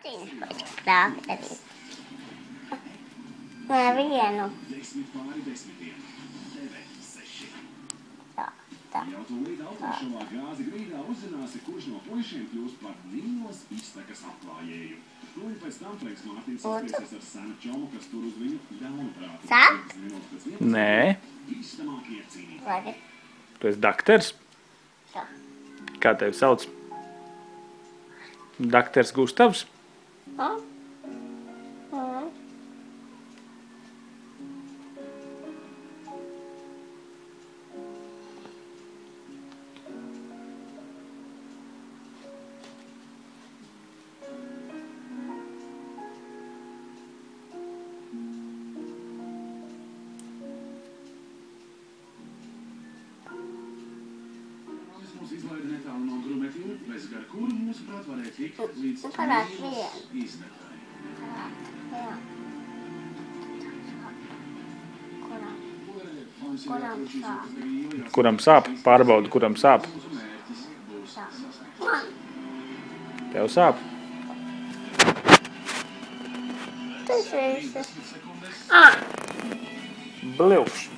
Maciņš vajag dakterī. Nē, vienu. Tā. Jau tūlīt autošovā Gāzi grīdā uzzināsi, kurš no puišiem kļūst par Nīlas iztakas atklājēju. Tūlīt pēc tam Freiks Mārtiņš saspiesies ar senu čomu, kas tur uz viņu ļaunprātu. Sāp? Nē. Īstamākie cīnītāji. Labi. Tu esi dakters? Tā. Kā tevi sauc? Dakters Gustavs? Mums izlaida netālu no Grumetīna, bez gar kuru mūsuprāt varēja tikt līdz Parād Nīlas vienu. iztakai. Jā. Kuram sāp? Kuram sāp? Pārbaudi, kuram sāp. Man. Tev sāp? Tas viss. Bļuvš.